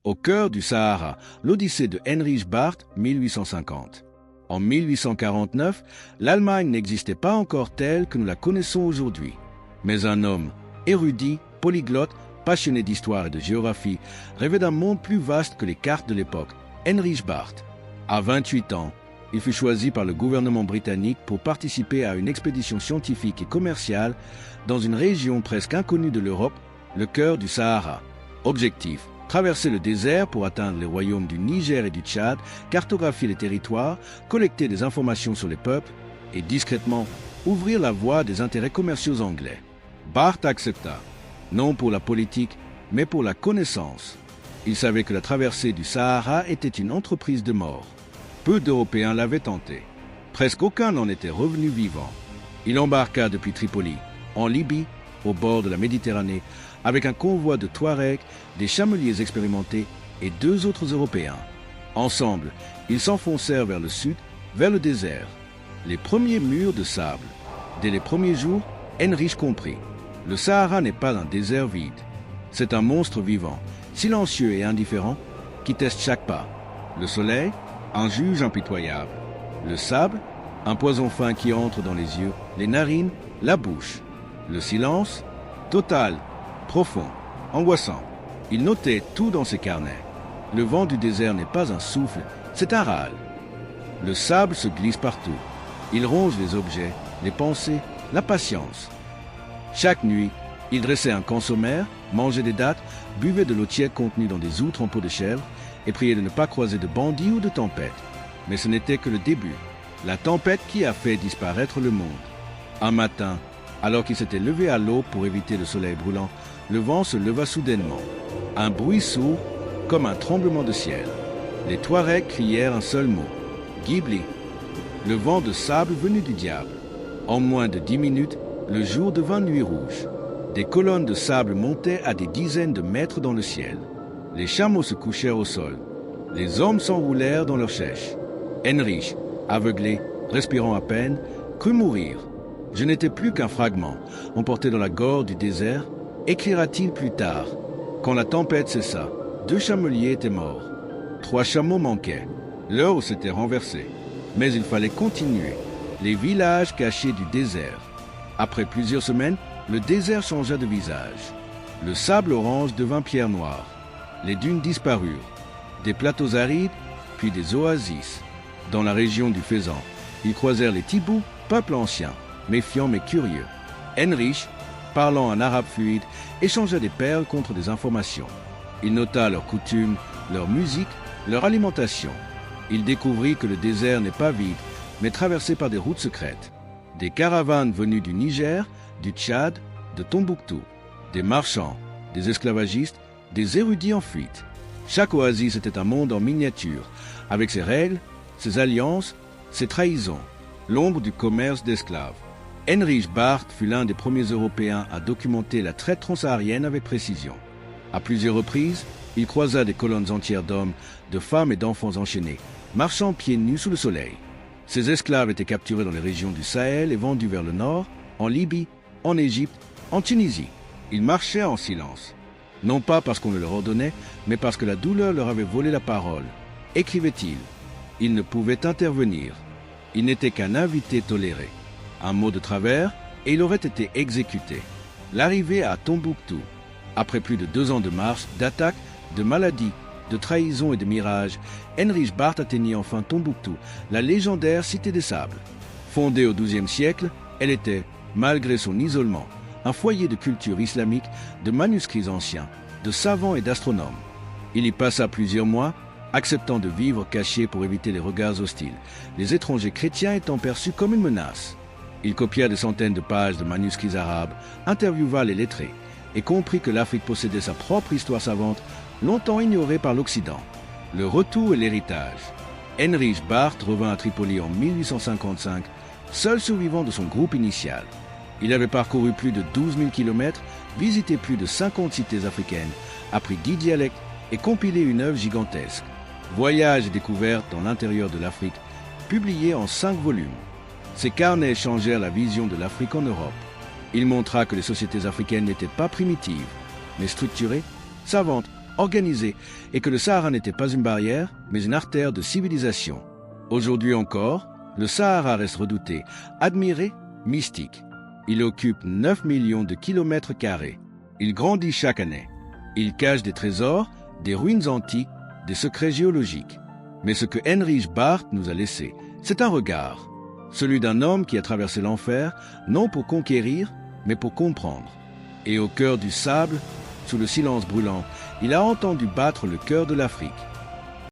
Au cœur du Sahara, l'Odyssée de Heinrich Barth, 1850. En 1849, l'Allemagne n'existait pas encore telle que nous la connaissons aujourd'hui. Mais un homme érudit, polyglotte, passionné d'histoire et de géographie, rêvait d'un monde plus vaste que les cartes de l'époque, Heinrich Barth. À 28 ans, il fut choisi par le gouvernement britannique pour participer à une expédition scientifique et commerciale dans une région presque inconnue de l'Europe, le cœur du Sahara. Objectif: traverser le désert pour atteindre les royaumes du Niger et du Tchad, cartographier les territoires, collecter des informations sur les peuples et discrètement ouvrir la voie des intérêts commerciaux anglais. Barth accepta, non pour la politique, mais pour la connaissance. Il savait que la traversée du Sahara était une entreprise de mort. Peu d'Européens l'avaient tenté. Presque aucun n'en était revenu vivant. Il embarqua depuis Tripoli, en Libye, au bord de la Méditerranée, avec un convoi de Touaregs, des chameliers expérimentés et 2 autres Européens. Ensemble, ils s'enfoncèrent vers le sud, vers le désert. Les premiers murs de sable. Dès les premiers jours, Heinrich comprit. Le Sahara n'est pas un désert vide. C'est un monstre vivant, silencieux et indifférent, qui teste chaque pas. Le soleil, un juge impitoyable. Le sable, un poison fin qui entre dans les yeux, les narines, la bouche. Le silence, total, profond, angoissant. Il notait tout dans ses carnets. Le vent du désert n'est pas un souffle, c'est un râle. Le sable se glisse partout. Il ronge les objets, les pensées, la patience. Chaque nuit, il dressait un camp sommaire, mangeait des dattes, buvait de l'eau tiède contenue dans des outres en peau de chèvre et priait de ne pas croiser de bandits ou de tempêtes. Mais ce n'était que le début, la tempête qui a fait disparaître le monde. Un matin, alors qu'il s'était levé à l'aube pour éviter le soleil brûlant, le vent se leva soudainement. Un bruit sourd, comme un tremblement de ciel. Les Touaregs crièrent un seul mot, Ghibli. Le vent de sable venu du diable. En moins de 10 minutes, le jour devint nuit rouge. Des colonnes de sable montaient à des dizaines de mètres dans le ciel. Les chameaux se couchèrent au sol. Les hommes s'enroulèrent dans leurs chèches. Heinrich, aveuglé, respirant à peine, crut mourir. Je n'étais plus qu'un fragment, emporté dans la gorge du désert, écrira-t-il plus tard. Quand la tempête cessa, 2 chameliers étaient morts. 3 chameaux manquaient. L'heure s'était renversée. Mais il fallait continuer. Les villages cachés du désert. Après plusieurs semaines, le désert changea de visage. Le sable orange devint pierre noire. Les dunes disparurent. Des plateaux arides, puis des oasis. Dans la région du Faisan, ils croisèrent les Tibbous, peuple ancien, méfiant mais curieux. Heinrich, parlant un arabe fluide, échangea des perles contre des informations. Il nota leurs coutumes, leur musique, leur alimentation. Il découvrit que le désert n'est pas vide, mais traversé par des routes secrètes. Des caravanes venues du Niger, du Tchad, de Tombouctou. Des marchands, des esclavagistes, des érudits en fuite. Chaque oasis était un monde en miniature, avec ses règles, ses alliances, ses trahisons, l'ombre du commerce d'esclaves. Heinrich Barth fut l'un des premiers Européens à documenter la traite transsaharienne avec précision. À plusieurs reprises, il croisa des colonnes entières d'hommes, de femmes et d'enfants enchaînés, marchant pieds nus sous le soleil. Ces esclaves étaient capturés dans les régions du Sahel et vendus vers le nord, en Libye, en Égypte, en Tunisie. Ils marchaient en silence. Non pas parce qu'on le leur ordonnait, mais parce que la douleur leur avait volé la parole. Écrivait-il. Il ne pouvait intervenir. Il n'était qu'un invité toléré. Un mot de travers, et il aurait été exécuté. L'arrivée à Tombouctou. Après plus de 2 ans de marche, d'attaques, de maladies, de trahisons et de mirages, Heinrich Barth atteignit enfin Tombouctou, la légendaire cité des sables. Fondée au XIIe siècle, elle était, malgré son isolement, un foyer de culture islamique, de manuscrits anciens, de savants et d'astronomes. Il y passa plusieurs mois, acceptant de vivre caché pour éviter les regards hostiles, les étrangers chrétiens étant perçus comme une menace. Il copia des centaines de pages de manuscrits arabes, interviewa les lettrés, et comprit que l'Afrique possédait sa propre histoire savante, longtemps ignorée par l'Occident. Le retour et l'héritage. Heinrich Barth revint à Tripoli en 1855, seul survivant de son groupe initial. Il avait parcouru plus de 12 000 km, visité plus de 50 cités africaines, appris 10 dialectes et compilé une œuvre gigantesque. Voyages et découvertes dans l'intérieur de l'Afrique, publié en 5 volumes. Ces carnets changèrent la vision de l'Afrique en Europe. Il montra que les sociétés africaines n'étaient pas primitives, mais structurées, savantes, organisé et que le Sahara n'était pas une barrière, mais une artère de civilisation. Aujourd'hui encore, le Sahara reste redouté, admiré, mystique. Il occupe 9 millions de kilomètres carrés. Il grandit chaque année. Il cache des trésors, des ruines antiques, des secrets géologiques. Mais ce que Heinrich Barth nous a laissé, c'est un regard. Celui d'un homme qui a traversé l'enfer, non pour conquérir, mais pour comprendre. Et au cœur du sable, sous le silence brûlant, il a entendu battre le cœur de l'Afrique.